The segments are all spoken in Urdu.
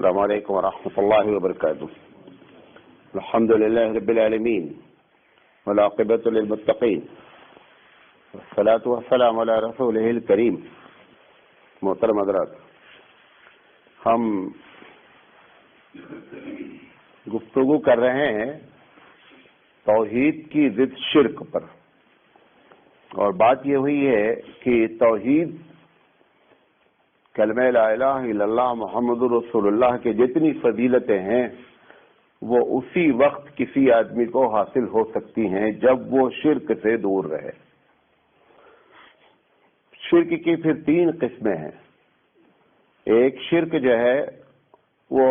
السلام علیکم ورحمۃ اللہ وبرکاتہ. الحمد للہ رب العالمین والعاقبۃ للمتقین والصلاۃ والسلام علی رسولہ الکریم. محترم حضرات، ہم گفتگو کر رہے ہیں توحید کی ضد شرک پر، اور بات یہ ہوئی ہے کہ توحید کلمہ لا الہ الا اللہ محمد رسول اللہ کے جتنی فضیلتیں ہیں وہ اسی وقت کسی آدمی کو حاصل ہو سکتی ہیں جب وہ شرک سے دور رہے. شرک کی پھر 3 قسمیں ہیں. ایک شرک جو ہے وہ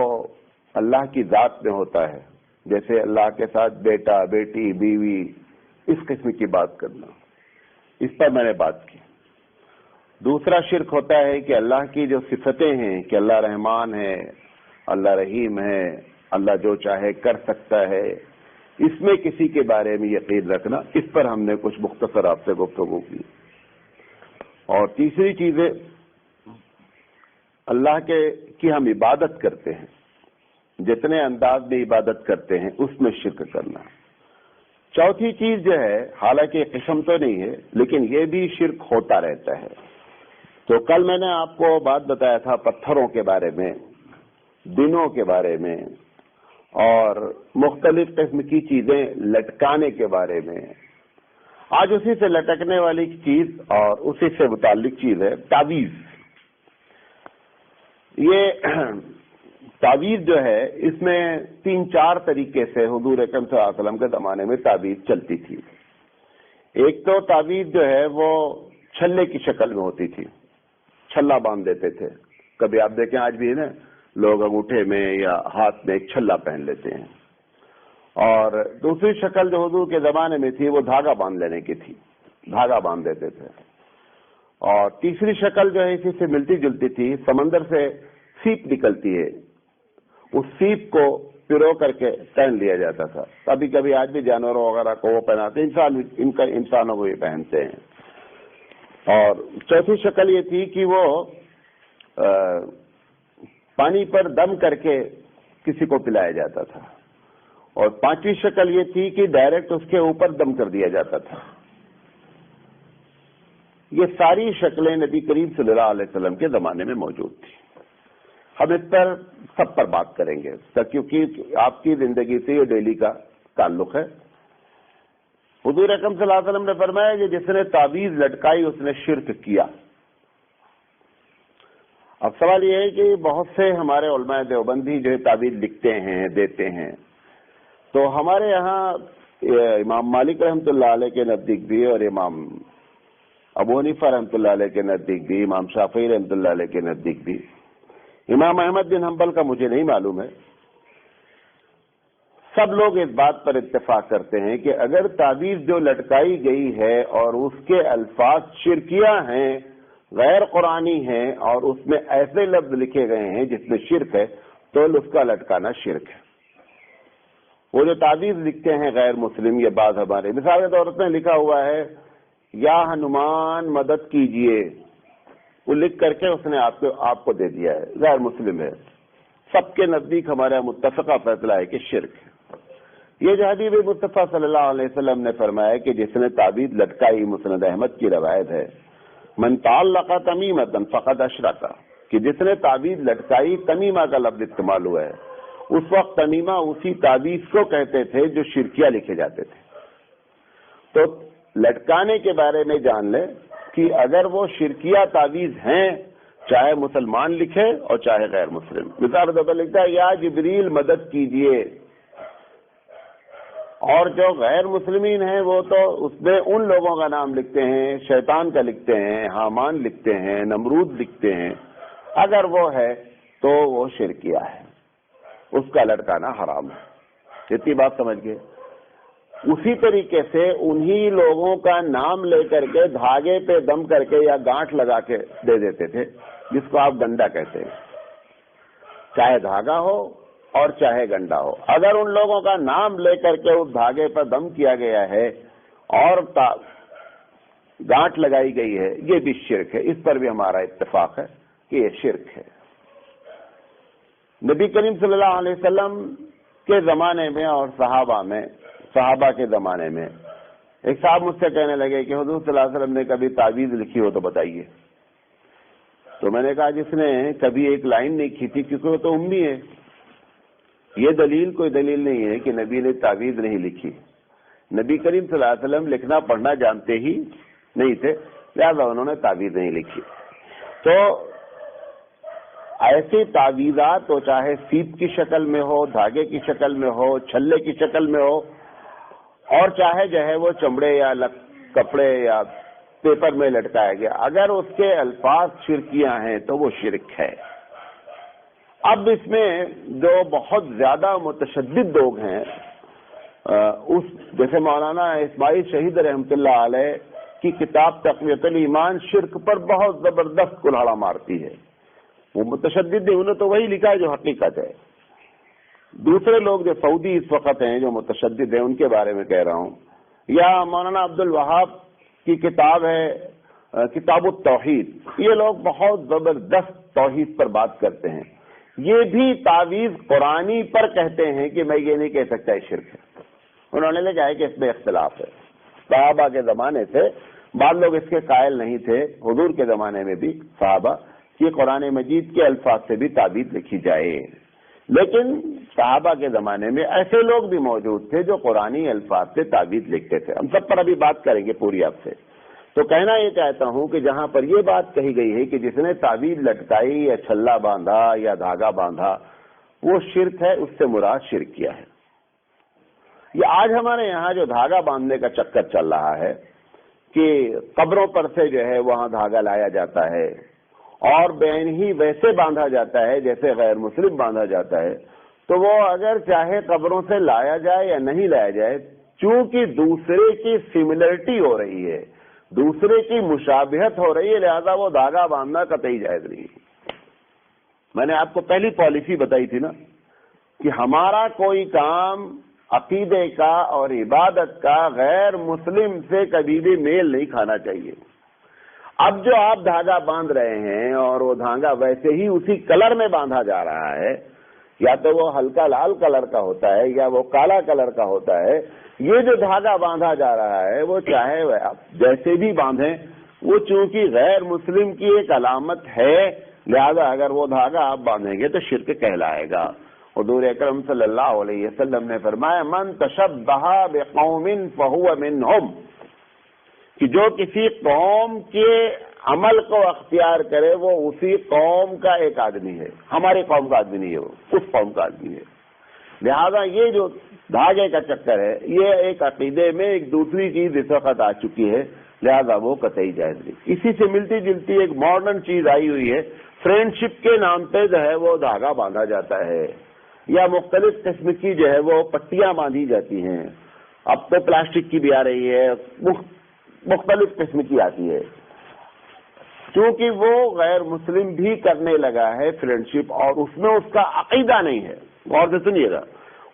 اللہ کی ذات میں ہوتا ہے، جیسے اللہ کے ساتھ بیٹا، بیٹی، بیوی، اس قسم کی بات کرنا، اس پر میں نے بات کی. دوسرا شرک ہوتا ہے کہ اللہ کی جو صفتیں ہیں کہ اللہ رحمان ہے، اللہ رحیم ہے، اللہ جو چاہے کر سکتا ہے، اس میں کسی کے بارے میں یقین رکھنا. اس پر ہم نے کچھ مختصر آپ سے گفتگو کی. اور تیسری چیز ہے اللہ کی ہم عبادت کرتے ہیں، جتنے انداز میں عبادت کرتے ہیں اس میں شرک کرنا. چوتھی چیز جو ہے، حالانکہ قسم تو نہیں ہے لیکن یہ بھی شرک ہوتا رہتا ہے. تو کل میں نے آپ کو بات بتایا تھا پتھروں کے بارے میں، دنوں کے بارے میں، اور مختلف قسم کی چیزیں لٹکانے کے بارے میں. آج اسی سے لٹکنے والی چیز اور اسی سے متعلق چیز ہے تعویذ. یہ تعویذ جو ہے اس میں 3-4 طریقے سے حضور اکرم صلی اللہ علیہ وسلم کے زمانے میں تعویذ چلتی تھی. ایک تو تعویذ جو ہے وہ چھلے کی شکل میں ہوتی تھی، چھلا باندھ دیتے تھے. کبھی آپ دیکھیں آج بھی نا لوگ انگوٹھے میں یا ہاتھ میں ایک چھلا پہن لیتے ہیں. اور دوسری شکل جو حضور کے زمانے میں تھی وہ دھاگا باندھ لینے کی تھی، دھاگا باندھ دیتے تھے. اور تیسری شکل جو ہے اسی سے ملتی جلتی تھی، سمندر سے سیپ نکلتی ہے، اس سیپ کو پرو کر کے پہن لیا جاتا تھا. کبھی کبھی آج بھی جانوروں وغیرہ کو وہ پہناتے ہیں، انسانوں کو یہ پہنتے ہیں. اور چوتھی شکل یہ تھی کہ وہ پانی پر دم کر کے کسی کو پلایا جاتا تھا. اور 5ویں شکل یہ تھی کہ ڈائریکٹ اس کے اوپر دم کر دیا جاتا تھا. یہ ساری شکلیں نبی کریم صلی اللہ علیہ وسلم کے زمانے میں موجود تھی. ہم اس پر سب پر بات کریں گے کیونکہ آپ کی زندگی سے یہ ڈیلی کا تعلق ہے. حضور اکرم صلی اللہ علیہ وسلم نے فرمایا کہ جس نے تعویذ لٹکائی اس نے شرک کیا. اب سوال یہ ہے کہ بہت سے ہمارے علماء دیوبندی جو تعویذ لکھتے ہیں، دیتے ہیں، تو ہمارے یہاں امام مالک رحمۃ اللہ علیہ کے نزدیک بھی، اور امام ابو حنیفہ رحمۃ اللہ علیہ کے نزدیک بھی، امام شافعی رحمۃ اللہ علیہ کے نزدیک بھی، امام احمد بن حنبل کا مجھے نہیں معلوم ہے، سب لوگ اس بات پر اتفاق کرتے ہیں کہ اگر تعویذ جو لٹکائی گئی ہے اور اس کے الفاظ شرکیہ ہیں، غیر قرآنی ہیں، اور اس میں ایسے لفظ لکھے گئے ہیں جس میں شرک ہے، تو اس کا لٹکانا شرک ہے. وہ جو تعویذ لکھتے ہیں غیر مسلم، یہ بعض ہمارے مثال کے طور پر لکھا ہوا ہے یا ہنومان مدد کیجئے، وہ لکھ کر کے اس نے آپ کو دے دیا ہے، غیر مسلم ہے. سب کے نزدیک ہمارا متفقہ فیصلہ ہے کہ شرک ہے. یہ جو حبیب مصطفیٰ صلی اللہ علیہ وسلم نے فرمایا کہ جس نے تعویذ لٹکائی، مسند احمد کی روایت ہے، من تعلق تمیمۃ فقد اشرک، کہ جس نے تعویذ لٹکائی، تمیمہ کا لفظ استعمال ہوا ہے. اس وقت تمیمہ اسی تعویذ کو کہتے تھے جو شرکیہ لکھے جاتے تھے. تو لٹکانے کے بارے میں جان لیں کہ اگر وہ شرکیہ تعویذ ہیں، چاہے مسلمان لکھے اور چاہے غیر مسلم. مثال کے طور پر لکھتا ہے یا جبریل مدد کیجئے، اور جو غیر مسلمین ہیں وہ تو اس میں ان لوگوں کا نام لکھتے ہیں، شیطان کا لکھتے ہیں، حامان لکھتے ہیں، نمرود لکھتے ہیں. اگر وہ ہے تو وہ شرکیہ ہے، اس کا لٹکانا حرام ہے. اتنی بات سمجھ گئے. اسی طریقے سے انہی لوگوں کا نام لے کر کے دھاگے پہ دم کر کے یا گانٹھ لگا کے دے دیتے تھے، جس کو آپ گنڈا کہتے ہیں. چاہے دھاگا ہو اور چاہے گنڈا ہو، اگر ان لوگوں کا نام لے کر کے اس دھاگے پر دم کیا گیا ہے اور گانٹھ لگائی گئی ہے، یہ بھی شرک ہے. اس پر بھی ہمارا اتفاق ہے کہ یہ شرک ہے. نبی کریم صلی اللہ علیہ وسلم کے زمانے میں اور صحابہ کے زمانے میں ایک صاحب مجھ سے کہنے لگے کہ حضور صلی اللہ علیہ وسلم نے کبھی تعویذ لکھی ہو تو بتائیے. تو میں نے کہا جس نے کبھی ایک لائن نہیں کی تھی کیونکہ وہ تو امی ہے. یہ دلیل کوئی دلیل نہیں ہے کہ نبی نے تعویذ نہیں لکھی. نبی کریم صلی اللہ علیہ وسلم لکھنا پڑھنا جانتے ہی نہیں تھے، لہٰذا انہوں نے تعویذ نہیں لکھی. تو ایسی تعویذات تو چاہے سیپ کی شکل میں ہو، دھاگے کی شکل میں ہو، چھلے کی شکل میں ہو، اور چاہے جو ہے وہ چمڑے یا کپڑے یا پیپر میں لٹکایا گیا، اگر اس کے الفاظ شرکیاں ہیں تو وہ شرک ہے. اب اس میں جو بہت زیادہ متشدد لوگ ہیں، جیسے مولانا اسماعیل شہید رحمۃ اللہ علیہ کی کتاب تقویۃ الایمان شرک پر بہت زبردست کلہاڑا مارتی ہے. وہ متشدد انہوں نے تو وہی لکھا ہے جو حقیقت ہے. دوسرے لوگ جو سعودی اس وقت ہیں جو متشدد ہیں ان کے بارے میں کہہ رہا ہوں، یا مولانا عبد الوہاب کی کتاب ہے کتاب التوحید، یہ لوگ بہت زبردست توحید پر بات کرتے ہیں. یہ بھی تعویذ قرآنی پر کہتے ہیں کہ میں یہ نہیں کہہ سکتا یہ شرک ہے. انہوں نے لکھا ہے کہ اس میں اختلاف ہے. صحابہ کے زمانے سے بعض لوگ اس کے قائل نہیں تھے، حضور کے زمانے میں بھی صحابہ کہ قرآن مجید کے الفاظ سے بھی تعویذ لکھی جائے. لیکن صحابہ کے زمانے میں ایسے لوگ بھی موجود تھے جو قرآنی الفاظ سے تعویذ لکھتے تھے. ہم سب پر ابھی بات کریں گے پوری آپ سے. تو کہنا یہ چاہتا ہوں کہ جہاں پر یہ بات کہی گئی ہے کہ جس نے تعویذ لٹکائی یا چھلا باندھا یا دھاگا باندھا وہ شرک ہے، اس سے مراد شرک کیا ہے. یہ آج ہمارے یہاں جو دھاگا باندھنے کا چکر چل رہا ہے کہ قبروں پر سے جو ہے وہاں دھاگا لایا جاتا ہے اور بین ہی ویسے باندھا جاتا ہے جیسے غیر مسلم باندھا جاتا ہے، تو وہ اگر چاہے قبروں سے لایا جائے یا نہیں لایا جائے، چونکہ دوسرے کی سملرٹی ہو رہی ہے، دوسرے کی مشابہت ہو رہی ہے، لہذا وہ دھاگا باندھنا قطعی جائز نہیں. میں نے آپ کو پہلی پالیسی بتائی تھی نا کہ ہمارا کوئی کام عقیدے کا اور عبادت کا غیر مسلم سے کبھی بھی میل نہیں کھانا چاہیے. اب جو آپ دھاگا باندھ رہے ہیں اور وہ دھاگا ویسے ہی اسی کلر میں باندھا جا رہا ہے، یا تو وہ ہلکا لال کلر کا ہوتا ہے یا وہ کالا کلر کا ہوتا ہے، یہ جو دھاگا باندھا جا رہا ہے وہ چاہے آپ جیسے بھی باندھیں وہ چونکہ غیر مسلم کی ایک علامت ہے، لہذا اگر وہ دھاگا آپ باندھیں گے تو شرک کہلائے گا. حضور اکرم صلی اللہ علیہ وسلم نے فرمایا من تشبہ بقوم فہو منہم، کہ جو کسی قوم کے عمل کو اختیار کرے وہ اسی قوم کا ایک آدمی ہے. ہماری قوم کا آدمی نہیں ہے، وہ اس قوم کا آدمی ہے. لہذا یہ جو دھاگے کا چکر ہے یہ ایک عقیدے میں ایک دوسری چیز اس وقت آ چکی ہے، لہذا وہ قطعی جائز نہیں. اسی سے ملتی جلتی ایک ماڈرن چیز آئی ہوئی ہے، فرینڈشپ کے نام پہ جو ہے وہ دھاگا باندھا جاتا ہے یا مختلف قسم کی جو ہے وہ پٹیاں باندھی جاتی ہیں. اب تو پلاسٹک کی بھی آ رہی ہے، مختلف قسم کی آتی ہے. کیونکہ وہ غیر مسلم بھی کرنے لگا ہے فرینڈشپ، اور اس میں اس کا عقیدہ نہیں ہے. غور سے سنیے گا،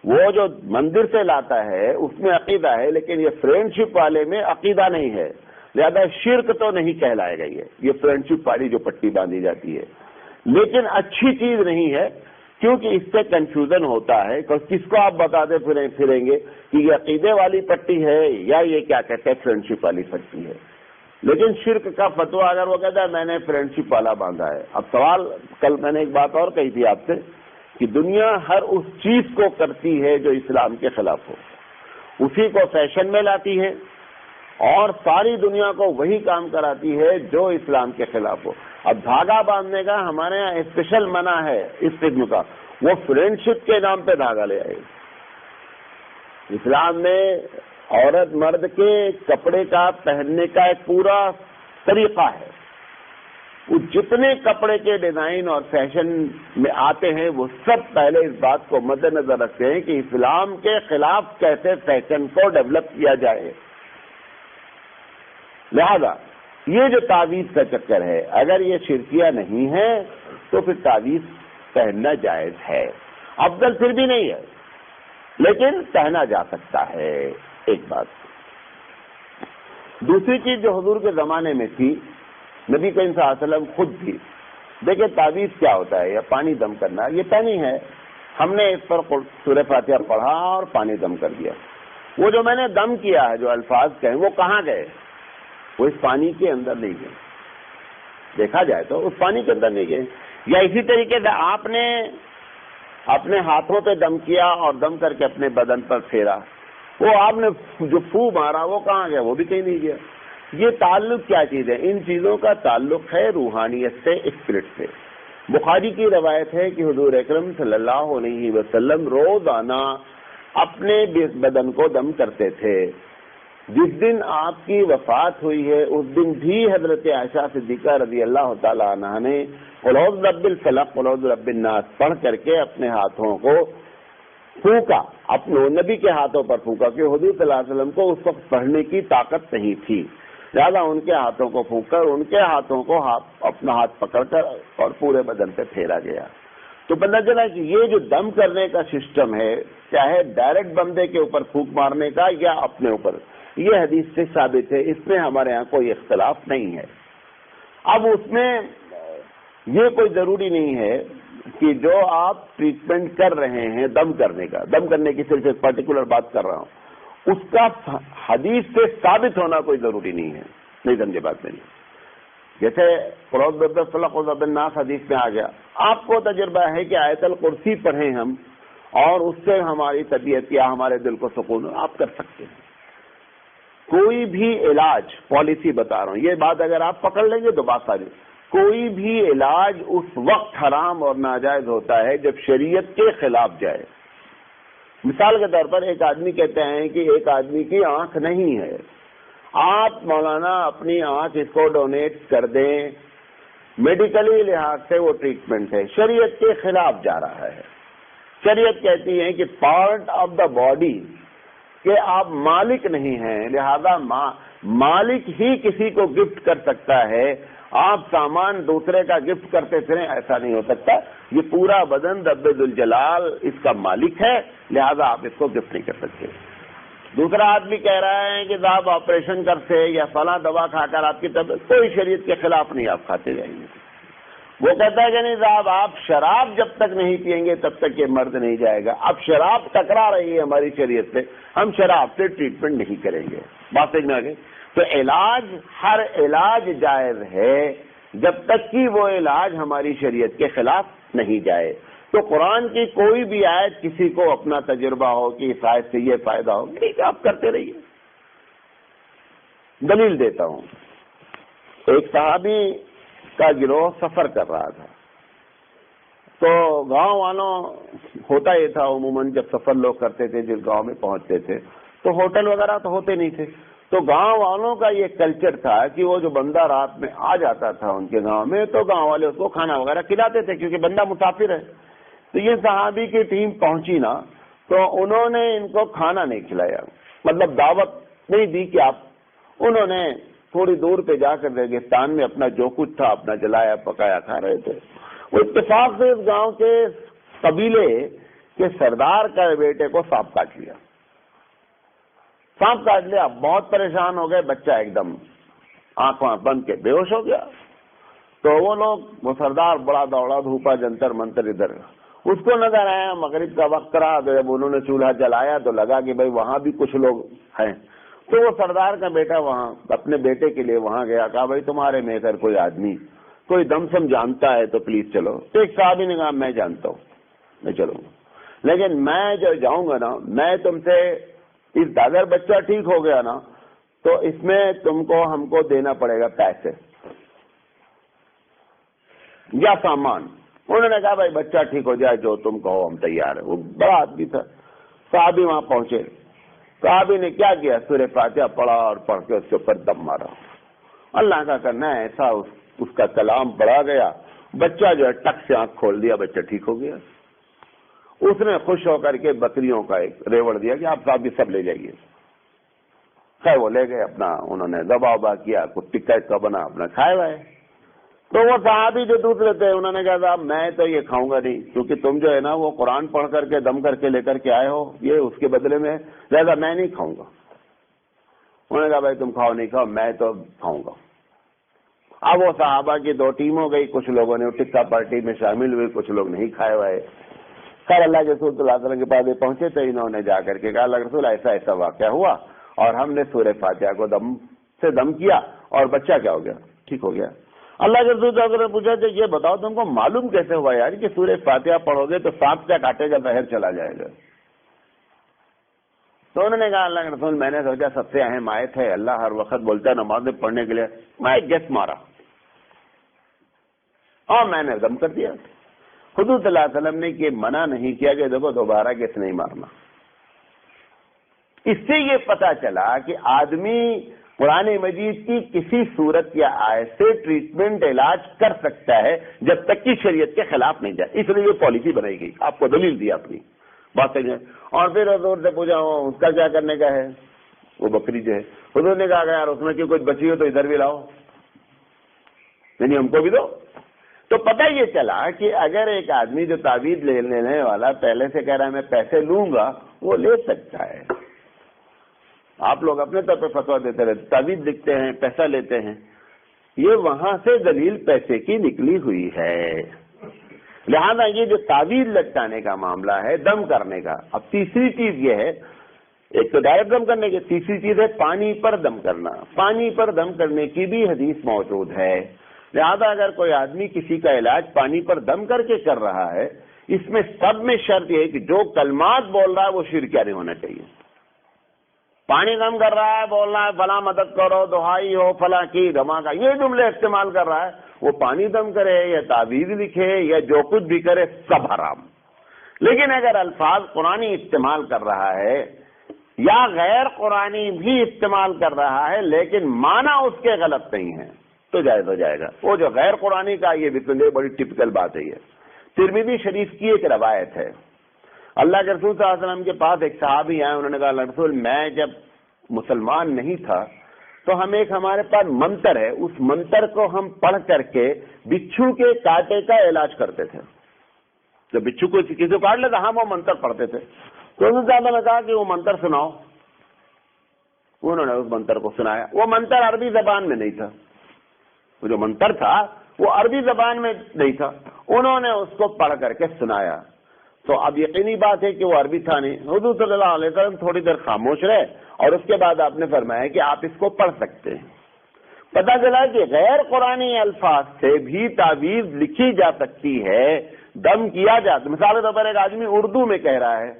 وہ جو مندر سے لاتا ہے اس میں عقیدہ ہے، لیکن یہ فرینڈشپ والے میں عقیدہ نہیں ہے، لہذا شرک تو نہیں کہلائے گا. یہ فرینڈشپ والی جو پٹی باندھی جاتی ہے، لیکن اچھی چیز نہیں ہے کیونکہ اس سے کنفیوژن ہوتا ہے. کس کو آپ بتاتے پھریں گے کہ یہ عقیدے والی پٹی ہے یا یہ کیا کہتے ہیں فرینڈشپ والی پٹی ہے. لیکن شرک کا فتویٰ اگر وہ کہتا ہے میں نے فرینڈشپ والا باندھا ہے. اب سوال، کل میں نے ایک بات اور کہی تھی آپ سے کہ دنیا ہر اس چیز کو کرتی ہے جو اسلام کے خلاف ہو، اسی کو فیشن میں لاتی ہے اور ساری دنیا کو وہی کام کراتی ہے جو اسلام کے خلاف ہو. اب دھاگا باندھنے کا ہمارے یہاں اسپیشل منع ہے اس قسم کا، وہ فرینڈشپ کے نام پہ دھاگا لے آئے. اسلام میں عورت مرد کے کپڑے کا پہننے کا ایک پورا طریقہ ہے. وہ جتنے کپڑے کے ڈیزائن اور فیشن میں آتے ہیں وہ سب پہلے اس بات کو مد نظر رکھتے ہیں کہ اسلام کے خلاف کیسے فیشن کو ڈیولپ کیا جائے. لہذا یہ جو تعویذ کا چکر ہے اگر یہ شرکیہ نہیں ہے تو پھر تعویذ پہننا جائز ہے. افضل پھر بھی نہیں ہے لیکن پہنا جا سکتا ہے. ایک بات. دوسری چیز جو حضور کے زمانے میں تھی، نبی کریم صلی اللہ علیہ وسلم خود بھی دیکھیں تعویذ کیا ہوتا ہے، یا پانی دم کرنا، یہ پانی ہے، ہم نے اس پر سورہ فاتحہ پڑھا اور پانی دم کر دیا. وہ جو میں نے دم کیا ہے، جو الفاظ کہیں، وہ کہاں گئے؟ وہ اس پانی کے اندر نہیں گئے. دیکھا جائے تو اس پانی کے اندر نہیں گئے. یا اسی طریقے سے آپ نے اپنے ہاتھوں پہ دم کیا اور دم کر کے اپنے بدن پر پھیرا، وہ آپ نے جو پھو مارا وہ کہاں گیا؟ وہ بھی کہیں نہیں گیا. یہ تعلق کیا چیز ہے؟ ان چیزوں کا تعلق ہے روحانیت سے، اسپرٹ سے. بخاری کی روایت ہے کہ حضور اکرم صلی اللہ علیہ وسلم روزانہ اپنے بدن کو دم کرتے تھے. جس دن آپ کی وفات ہوئی ہے اس دن بھی حضرت عائشہ صدیقہ رضی اللہ تعالی عنہ نے قل اعوذ برب الفلق قل اعوذ برب الناس پڑھ کر کے اپنے ہاتھوں کو پھونکا، اپنے نبی کے ہاتھوں پر پھونکا، کہ حضور صلی اللہ علیہ وسلم کو اس وقت پڑھنے کی طاقت نہیں تھی، لہٰذا ان کے ہاتھوں کو پھونک کر ان کے ہاتھوں کو اپنا ہاتھ پکڑ کر اور پورے بدن پہ پھیرا گیا. تو پتہ چلا کہ یہ جو دم کرنے کا سسٹم ہے، چاہے ڈائریکٹ بندے کے اوپر پھونک مارنے کا یا اپنے اوپر، یہ حدیث سے ثابت ہے، اس میں ہمارے ہاں کوئی اختلاف نہیں ہے. اب اس میں یہ کوئی ضروری نہیں ہے کہ جو آپ ٹریٹمنٹ کر رہے ہیں دم کرنے کا، دم کرنے کی صرف ایک پرٹیکولر بات کر رہا ہوں، اس کا حدیث سے ثابت ہونا کوئی ضروری نہیں ہے. نہیں سمجھے بات میں؟ نہیں جیسے قل اعوذ برب الفلق قل اعوذ برب الناس حدیث میں آ گیا، آپ کو تجربہ ہے کہ آیت الکرسی پڑھیں ہم اور اس سے ہماری طبیعت یا ہمارے دل کو سکون، آپ کر سکتے ہیں. کوئی بھی علاج، پالیسی بتا رہا ہوں، یہ بات اگر آپ پکڑ لیں گے تو بات ساری، کوئی بھی علاج اس وقت حرام اور ناجائز ہوتا ہے جب شریعت کے خلاف جائے. مثال کے طور پر ایک آدمی کہتے ہیں کہ ایک آدمی کی آنکھ نہیں ہے، آپ مولانا اپنی آنکھ اس کو ڈونیٹ کر دیں، میڈیکلی لحاظ سے وہ ٹریٹمنٹ ہے، شریعت کے خلاف جا رہا ہے. شریعت کہتی ہے کہ پارٹ آف دا باڈی کہ آپ مالک نہیں ہیں، لہذا مالک ہی کسی کو گفٹ کر سکتا ہے. آپ سامان دوسرے کا گفٹ کرتے پھریں، ایسا نہیں ہو سکتا. یہ پورا بدن رب ذوالجلال اس کا مالک ہے، لہذا آپ اس کو گفٹ نہیں کر سکتے. دوسرا آدمی کہہ رہا ہے کہ صاحب آپریشن کرتے یا فلاں دوا کھا کر آپ کی طبیعت، کوئی شریعت کے خلاف نہیں، آپ کھاتے جائیں گے. وہ کہتا ہے کہ نہیں صاحب آپ شراب جب تک نہیں پیئیں گے تب تک یہ مرد نہیں جائے گا. اب شراب ٹکرا رہی ہے ہماری شریعت سے، ہم شراب سے ٹریٹمنٹ نہیں کریں گے. بات سمجھ میں آ گئی؟ تو علاج، ہر علاج جائز ہے جب تک کہ وہ علاج ہماری شریعت کے خلاف نہیں جائے. تو قرآن کی کوئی بھی آیت کسی کو اپنا تجربہ ہو کہ اس آیت سے یہ فائدہ ہو، ٹھیک ہے آپ کرتے رہیے. دلیل دیتا ہوں. ایک صحابی کا گروہ سفر کر رہا تھا، تو گاؤں والوں، ہوتا یہ تھا عموماً جب سفر لوگ کرتے تھے جس گاؤں میں پہنچتے تھے تو ہوٹل وغیرہ تو ہوتے نہیں تھے، تو گاؤں والوں کا یہ کلچر تھا کہ وہ جو بندہ رات میں آ جاتا تھا ان کے گاؤں میں تو گاؤں والے اس کو کھانا وغیرہ کھلاتے تھے، کیونکہ بندہ مسافر ہے. تو یہ صحابی کی ٹیم پہنچی نا، تو انہوں نے ان کو کھانا نہیں کھلایا، مطلب دعوت نہیں دی کہ آپ. انہوں نے تھوڑی دور پہ جا کر ریگستان میں اپنا جو کچھ تھا اپنا جلایا پکایا کھا رہے تھے. وہ اتفاق سے اس گاؤں کے قبیلے کے سردار کا بیٹے کو سانپ کاٹ لیا. سانپ کاٹ لیا، بہت پریشان ہو گئے، بچہ ایک دم آنکھوں بند کے بے ہوش ہو گیا. تو وہ سردار بڑا دوڑا دھوپا جنتر منتر ادھر، اس کو نظر آیا مغرب کا وقت رہا، جب انہوں نے چولہا جلایا تو لگا کہ بھائی وہاں بھی کچھ لوگ ہیں. تو وہ سردار کا بیٹا وہاں اپنے بیٹے کے لیے وہاں گیا، کہا بھائی تمہارے میں اگر کوئی آدمی کوئی دم سم جانتا ہے تو پلیز چلو. تو ایک صحابی نے کہا میں جانتا ہوں، میں چلوں گا، لیکن میں جو جاؤں گا نا، میں تم سے اگر بچہ ٹھیک ہو گیا نا تو اس میں تم کو ہم کو دینا پڑے گا پیسے یا سامان. انہوں نے کہا بھائی بچہ ٹھیک ہو جائے جو تم کہو ہم تیار ہیں. وہ بڑا آدمی تھا. صحابی وہاں پہنچے، صحابی نے کیا کیا، سورہ فاتحہ پڑھا اور پڑھ کے اس کے اوپر دم مارا. اللہ کا کرنا ہے ایسا اس کا کلام پڑھا گیا، بچہ جو ہے ٹک سے آنکھ کھول دیا، بچہ ٹھیک ہو گیا. اس نے خوش ہو کر کے بکریوں کا ایک ریوڑ دیا کہ آپ صاحب یہ سب لے جائیے. خیر وہ لے گئے، اپنا انہوں نے دبا وبا کیا، کچھ ٹکا کا بنا اپنا کھائے ہوئے. تو وہ صحابی جو دوسرے تھے انہوں نے کہا صاحب میں تو یہ کھاؤں گا نہیں، کیونکہ تم جو ہے نا وہ قرآن پڑھ کر کے دم کر کے لے کر کے آئے ہو، یہ اس کے بدلے میں لہذا میں نہیں کھاؤں گا. انہوں نے کہا بھائی تم کھاؤ نہیں کھاؤ، میں تو کھاؤں گا. اب وہ صحابہ کی دو ٹیم ہو گئی، کچھ لوگوں نے ٹکا پارٹی میں شامل ہوئے، کچھ لوگ نہیں کھائے ہوئے. خیر اللہ کے رسول صلی اللہ علیہ وسلم کے پاس یہ پہنچے تو انہوں نے جا کر کے کہا اللہ کے رسول ایسا ایسا واقعہ ہوا اور ہم نے سورہ فاتحہ کو دم کیا اور بچہ کیا ہو گیا، ٹھیک ہو گیا. اللہ کے رسول صلی اللہ علیہ وسلم نے پوچھا کہ یہ بتاؤ تم کو معلوم کیسے ہوا یار کہ سورہ فاتحہ پڑھو گے تو سانپ کا کاٹے کا زہر چلا جائے گا؟ تو انہوں نے کہا اللہ کے رسول میں نے سوچا سب سے اہم آیت ہے، اللہ ہر وقت بولتا ہے نماز میں پڑھنے کے لیے، میں ایک گیس مارا اور میں نے دم کر دیا. حضور صلی اللہ علیہ وسلم نے یہ منع نہیں کیا کہ دیکھو دوبارہ گیس نہیں مارنا. اس سے یہ پتا چلا کہ آدمی قرآن مجید کی کسی صورت یا آیت سے ٹریٹمنٹ علاج کر سکتا ہے جب تک کہ شریعت کے خلاف نہیں جائے. اس لیے یہ پالیسی بنائی گئی، آپ کو دلیل دی اپنی بات ہے. اور پھر حضور سے پوچھا اس کا کیا کرنے کا ہے، وہ بکری جو ہے. حضور نے کہا یار اس میں کی کچھ بچی ہو تو ادھر بھی لاؤ، یعنی ہم کو بھی دو. تو پتہ یہ چلا کہ اگر ایک آدمی جو تعویذ لینے والا پہلے سے کہہ رہا ہے میں پیسے لوں گا، وہ لے سکتا ہے. آپ لوگ اپنے طور پہ فتویٰ دیتے رہتے، تعویذ لکھتے ہیں، پیسہ لیتے ہیں، یہ وہاں سے دلیل پیسے کی نکلی ہوئی ہے. لہذا یہ جو تعویذ لٹکانے کا معاملہ ہے دم کرنے کا. اب تیسری چیز یہ ہے، ایک تو ڈائریکٹ دم کرنے کی، تیسری چیز ہے پانی پر دم کرنا. پانی پر دم کرنے کی بھی حدیث موجود ہے. لہذا اگر کوئی آدمی کسی کا علاج پانی پر دم کر کے کر رہا ہے، اس میں سب میں شرط یہ ہے کہ جو کلمات بول رہا ہے وہ شرکیہ نہیں ہونا چاہیے. پانی دم کر رہا ہے، بول رہا ہے فلاں مدد کرو، دہائی ہو فلاں کی دھما کا، یہ جملے استعمال کر رہا ہے، وہ پانی دم کرے یا تعویذ لکھے یا جو کچھ بھی کرے سب حرام. لیکن اگر الفاظ قرآنی استعمال کر رہا ہے یا غیر قرآنی بھی استعمال کر رہا ہے لیکن معنی اس کے غلط نہیں ہے تو جائز ہو جائے گا. وہ جو غیر قرآنی کا یہ بھی بڑی ٹپکل بات ہے. یہ ترمذی شریف کی ایک روایت ہے. اللہ کے رسول صلی اللہ علیہ وسلم کے پاس ایک صحابی آئے، انہوں نے کہا اللہ کے رسول میں جب مسلمان نہیں تھا تو ہمارے پاس منتر ہے، اس منتر کو ہم پڑھ کر کے بچھو کے کاٹے کا علاج کرتے تھے. جب بچھو کو کسی کو کاٹ لیتا ہم وہ منتر پڑھتے تھے. تو انہوں نے کہا کہ وہ منتر سناؤ. انہوں نے اس منتر کو سنایا. وہ منتر عربی زبان میں نہیں تھا، وہ جو منتر تھا وہ عربی زبان میں نہیں تھا. انہوں نے اس کو پڑھ کر کے سنایا. تو اب یقینی بات ہے کہ وہ عربی تھا نہیں. حضور صلی اللہ علیہ وسلم تھوڑی دیر خاموش رہے اور اس کے بعد آپ نے فرمایا کہ آپ اس کو پڑھ سکتے ہیں. پتہ چلا کہ غیر قرآنی الفاظ سے بھی تعویذ لکھی جا سکتی ہے، دم کیا جاتا ہے. مثال کے طور پر ایک آدمی اردو میں کہہ رہا ہے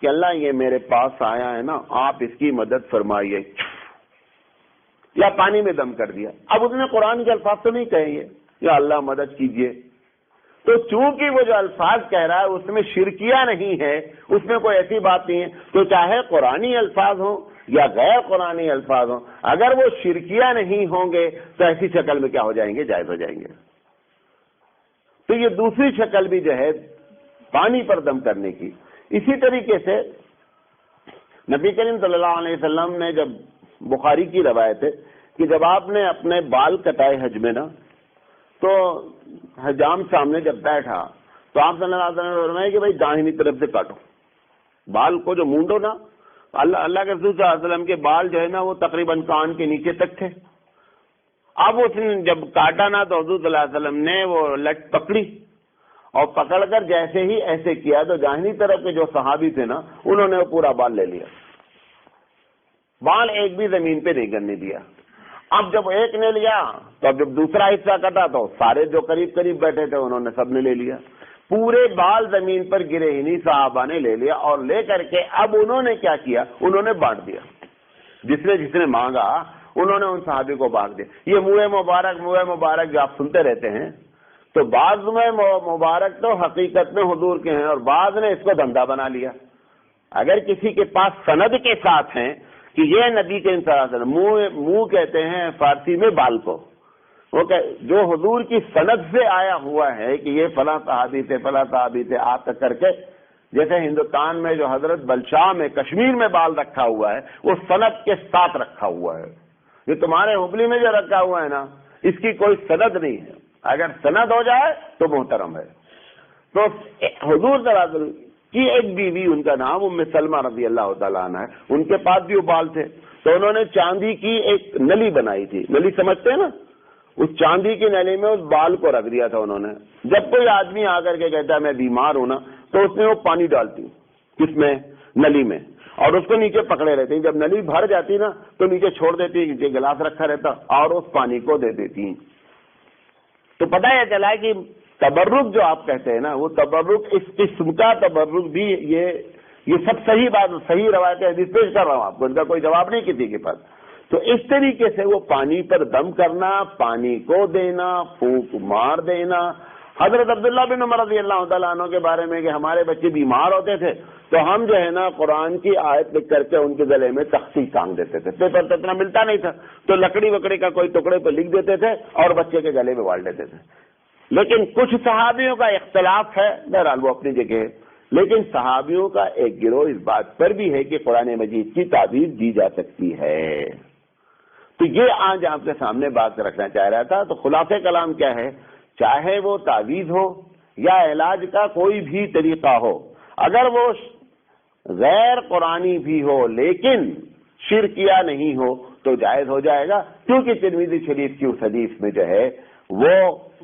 کہ اللہ یہ میرے پاس آیا ہے نا، آپ اس کی مدد فرمائیے، یا پانی میں دم کر دیا. اب اس نے قرآن کے الفاظ تو نہیں کہیں گے یا اللہ مدد کیجئے. تو چونکہ وہ جو الفاظ کہہ رہا ہے اس میں شرکیہ نہیں ہے، اس میں کوئی ایسی بات نہیں ہے، تو چاہے قرآنی الفاظ ہوں یا غیر قرآنی الفاظ ہوں، اگر وہ شرکیہ نہیں ہوں گے تو ایسی شکل میں کیا ہو جائیں گے، جائز ہو جائیں گے. تو یہ دوسری شکل بھی جو ہے پانی پر دم کرنے کی. اسی طریقے سے نبی کریم صلی اللہ علیہ وسلم نے، جب بخاری کی روایت ہے کہ جب آپ نے اپنے بال کٹائے حج میں نا، تو حجام سامنے جب بیٹھا تو آپ صلی اللہ علیہ وسلم نے فرمایا کہ بھائی داہنی طرف سے کاٹو بال کو، جو مونڈو نا. اللہ کے رسول صلی اللہ علیہ وسلم کے بال جو ہے نا وہ تقریباً کان کے نیچے تک تھے. اب اس نے جب کاٹا نا تو حضور صلی اللہ علیہ وسلم نے وہ لٹ پکڑی اور پکڑ کر جیسے ہی ایسے کیا تو داہنی طرف کے جو صحابی تھے نا انہوں نے وہ پورا بال لے لیا، بال ایک بھی زمین پہ نہیں گرنے دیا. اب جب ایک نے لیا تو اب جب دوسرا حصہ کٹا تو سارے جو قریب قریب بیٹھے تھے انہوں نے سب نے لے لیا. پورے بال زمین پر گرے ہی نہیں، صحابہ نے لے لیا اور لے کر کے اب انہوں نے کیا کیا، انہوں نے بانٹ دیا. جس نے مانگا انہوں نے ان صحابی کو بانٹ دیا. یہ منہ مبارک جو آپ سنتے رہتے ہیں، تو بعض میں مبارک تو حقیقت میں حضور کے ہیں اور بعض نے اس کو دھندا بنا لیا. اگر کسی کے پاس سند کے ساتھ ہیں کہ یہ نبی کے انسان، منہ کہتے ہیں فارسی میں بال کو، وہ جو حضور کی سند سے آیا ہوا ہے کہ یہ فلاں صحابی تھے فلاں صحابی تھے، آپ تک کر کے، جیسے ہندوستان میں جو حضرت بلشاہ میں کشمیر میں بال رکھا ہوا ہے وہ سند کے ساتھ رکھا ہوا ہے. یہ تمہارے ہبلی میں جو رکھا ہوا ہے نا اس کی کوئی سند نہیں ہے. اگر سند ہو جائے تو محترم ہے. تو حضور صلی اللہ علیہ وسلم کی ایک بیوی، ان کا نام ام سلمہ رضی اللہ تعالیٰ عنہ ہے، ان کے پاس بھی وہ بال تھے. تو انہوں نے چاندی کی ایک نلی بنائی تھی، نلی سمجھتے ہیں نا، اس چاندی کی نلی میں اس بال کو رکھ دیا تھا انہوں نے. جب کوئی آدمی آ کر کے کہتا ہے میں بیمار ہوں نا, تو اس میں وہ پانی ڈالتی, کس میں؟ نلی میں, اور اس کو نیچے پکڑے رہتے ہیں. جب نلی بھر جاتی نا تو نیچے چھوڑ دیتی, نیچے گلاس رکھا رہتا اور اس پانی کو دے دیتی. تو پتہ یہ چلا کہ تبرک جو آپ کہتے ہیں نا, وہ تبرک, اس قسم کا تبرک بھی, یہ سب صحیح بات, صحیح روایت حدیث پیش کر رہا ہوں آپ کو, ان کا کوئی جواب نہیں کسی کے پاس. تو اس طریقے سے وہ پانی پر دم کرنا, پانی کو دینا, پھونک مار دینا. حضرت عبداللہ بن عمر رضی اللہ تعالیٰ عنہ کے بارے میں کہ ہمارے بچے بیمار ہوتے تھے تو ہم جو ہے نا قرآن کی آیت لکھ کر کے ان کے گلے میں تختی ٹانگ دیتے تھے. پیپر تو اتنا ملتا نہیں تھا, تو لکڑی وکڑی کا کوئی ٹکڑے پہ لکھ دیتے تھے اور بچے کے گلے میں ڈال دیتے تھے. لیکن کچھ صحابیوں کا اختلاف ہے, بہرحال وہ اپنی جگہ ہے, لیکن صحابیوں کا ایک گروہ اس بات پر بھی ہے کہ قرآن مجید کی تعبیر دی جا سکتی ہے. تو یہ آج آپ کے سامنے بات رکھنا چاہ رہا تھا. تو خلاصہ کلام کیا ہے, چاہے وہ تعویذ ہو یا علاج کا کوئی بھی طریقہ ہو, اگر وہ غیر قرآنی بھی ہو لیکن شرکیہ نہیں ہو تو جائز ہو جائے گا, کیونکہ ترمذی شریف کی اس حدیث میں جو ہے وہ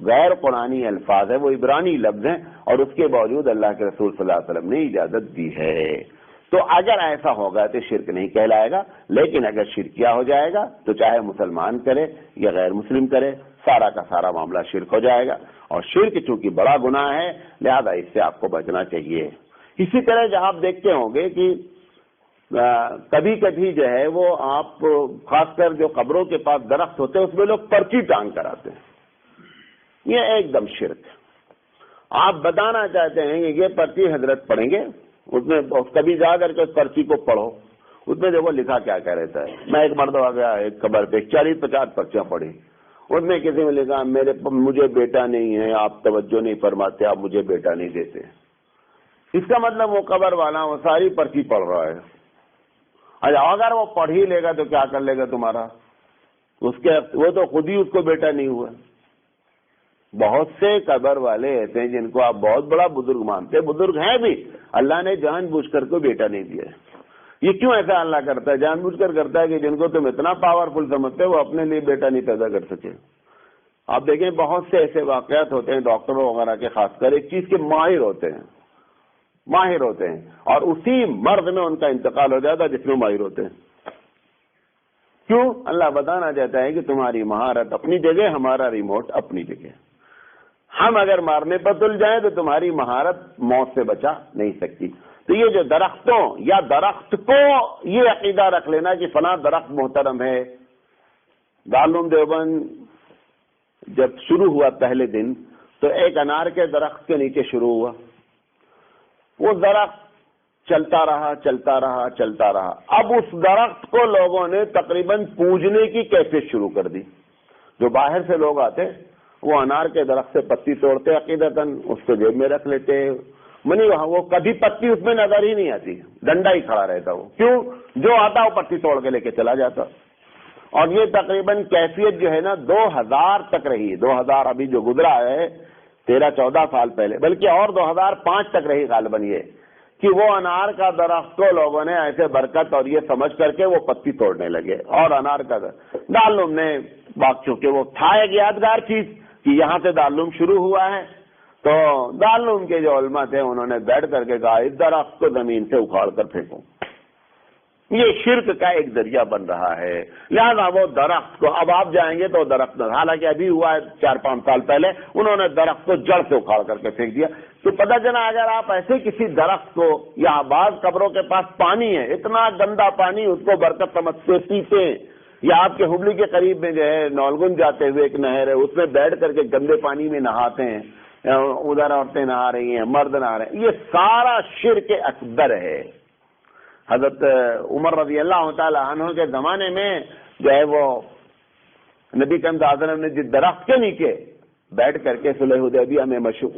غیر قرآنی الفاظ ہے, وہ عبرانی لفظ ہیں, اور اس کے باوجود اللہ کے رسول صلی اللہ علیہ وسلم نے اجازت دی ہے. تو اگر ایسا ہوگا تو شرک نہیں کہلائے گا, لیکن اگر شرکیہ ہو جائے گا تو چاہے مسلمان کرے یا غیر مسلم کرے, سارا کا سارا معاملہ شرک ہو جائے گا. اور شرک چونکہ بڑا گناہ ہے لہذا اس سے آپ کو بچنا چاہیے. اسی طرح جب آپ دیکھتے ہوں گے کہ کبھی کبھی جو ہے وہ آپ خاص کر جو قبروں کے پاس درخت ہوتے ہیں اس میں لوگ پرچی ٹانگ کر آتے ہیں, یہ ایک دم شرک ہے. آپ بتانا چاہتے ہیں کہ یہ پرچی حضرت پڑھیں گے, اس میں کبھی جا کر کے اس پرچی کو پڑھو, اس میں دیکھو لکھا کیا کہہ رہتا ہے. میں ایک مرتبہ گیا ایک قبر پہ 40-50 پرچیاں پڑھی, اس میں کسی میں لکھا مجھے بیٹا نہیں ہے, آپ توجہ نہیں فرماتے, آپ مجھے بیٹا نہیں دیتے. اس کا مطلب وہ قبر والا وہ ساری پرچی پڑھ رہا ہے. اچھا اگر وہ پڑھ ہی لے گا تو کیا کر لے گا تمہارا, وہ تو خود ہی اس کو بیٹا نہیں ہوا. بہت سے قبر والے ایسے ہیں جن کو آپ بہت بڑا بزرگ مانتے ہیں, بزرگ ہیں بھی, اللہ نے جان بوجھ کر کوئی بیٹا نہیں دیا. یہ کیوں ایسا اللہ کرتا ہے؟ جان بوجھ کر کرتا ہے کہ جن کو تم اتنا پاورفل سمجھتے وہ اپنے لیے بیٹا نہیں پیدا کر سکے. آپ دیکھیں بہت سے ایسے واقعات ہوتے ہیں ڈاکٹروں وغیرہ کے, خاص کر ایک چیز کے ماہر ہوتے ہیں, اور اسی مرض میں ان کا انتقال ہو جاتا ہے جس میں ماہر ہوتے ہیں. کیوں؟ اللہ بتانا چاہتا ہے کہ تمہاری مہارت اپنی جگہ, ہمارا ریموٹ اپنی جگہ. ہم اگر مارنے پر تل جائیں تو تمہاری مہارت موت سے بچا نہیں سکتی. تو یہ جو درختوں یا درخت کو یہ عقیدہ رکھ لینا کہ فلاں درخت محترم ہے. دارالعلوم دیوبند جب شروع ہوا پہلے دن تو ایک انار کے درخت کے نیچے شروع ہوا. وہ درخت چلتا رہا. اب اس درخت کو لوگوں نے تقریباً پوجنے کی کیفیت شروع کر دی. جو باہر سے لوگ آتے وہ انار کے درخت سے پتی توڑتے عقیدتاً, اس کو جیب میں رکھ لیتے. منی وہ کبھی پتی اس میں نظر ہی نہیں آتی, ڈنڈا ہی کھڑا رہتا. وہ کیوں؟ جو آتا وہ پتی توڑ کے لے کے چلا جاتا. اور یہ تقریباً کیفیت جو ہے نا 2000 تک رہی. 2000 ابھی جو گزرا ہے 13-14 سال پہلے, بلکہ اور 2005 تک رہی غالباً, یہ کہ وہ انار کا درخت کو لوگوں نے ایسے برکت اور یہ سمجھ کر کے وہ پتی توڑنے لگے. اور انار کا دارالعلوم نے باق چونکہ وہ تھا ایک یادگار چیز کہ یہاں سے دارالعلوم شروع ہوا ہے, تو دارالعلوم کے جو علماء تھے انہوں نے بیٹھ کر کے کہا اس درخت کو زمین سے اکھاڑ کر پھینکو. یہ شرک کا ایک ذریعہ بن رہا ہے. لہذا وہ درخت کو اب آپ جائیں گے تو درخت, حالانکہ ابھی ہوا ہے 4-5 سال پہلے, انہوں نے درخت کو جڑ سے اکھاڑ کر کے پھینک دیا. تو پتہ چلا اگر آپ ایسے کسی درخت کو, یا بعض قبروں کے پاس پانی ہے, اتنا گندا پانی, اس کو برکت سمجھتے پیتے, یا آپ کے ہبلی کے قریب میں جو ہے نولگن جاتے ہوئے ایک نہر ہے, اس میں بیٹھ کر کے گندے پانی میں نہاتے ہیں, ادھر عورتیں نہا رہی ہیں, مرد نہا رہے ہیں, یہ سارا شرک اکبر ہے. حضرت عمر رضی اللہ تعالی عنہ کے زمانے میں جو ہے وہ نبی کریم صلی اللہ علیہ وسلم نے جس درخت کے نیچے بیٹھ کر کے صلح حدیبیہ میں مشہور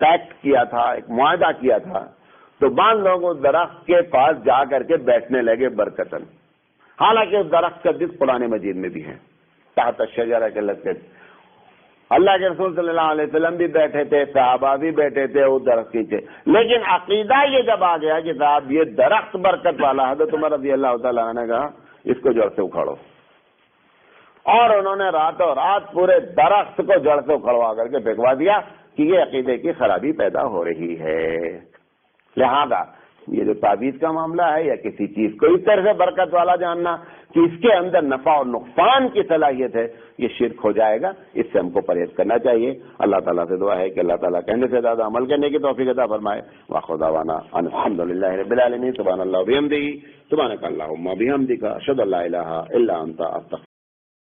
پیکٹ کیا تھا, ایک معاہدہ کیا تھا, تو بعض لوگ اس درخت کے پاس جا کر کے بیٹھنے لگے برکتاً. حالانکہ اس درخت کا ذکر قرآن مجید میں بھی ہے, تحت الشجرہ کے لگتے. اللہ کے رسول صلی اللہ علیہ وسلم بھی بیٹھے تھے, صحابہ بھی بیٹھے تھے اس درخت کے نیچے. لیکن عقیدہ یہ جب آ گیا کہ صاحب یہ درخت برکت والا, حضرت عمر رضی اللہ تعالیٰ عنہ نے کہا اس کو جڑ سے اکھاڑو. اور انہوں نے راتوں رات پورے درخت کو جڑ سے اکھڑوا کر کے پھینکوا دیا کہ یہ عقیدے کی خرابی پیدا ہو رہی ہے۔ لہذا یہ جو تعویذ کا معاملہ ہے یا کسی چیز کو اس طرح سے برکت والا جاننا کہ اس کے اندر نفع اور نقصان کی صلاحیت ہے، یہ شرک ہو جائے گا، اس سے ہم کو پرہیز کرنا چاہیے۔ اللہ تعالیٰ سے دعا ہے کہ اللہ تعالیٰ کہنے سے زیادہ عمل کرنے کی توفیق عطا فرمائے۔ وآخر دعوانا الحمدللہ رب العالمین۔ سبحان اللہ وبحمدہ، سبحانک اللہم وبحمدک، اشہد ان لا الہ الا انت، استغفرک۔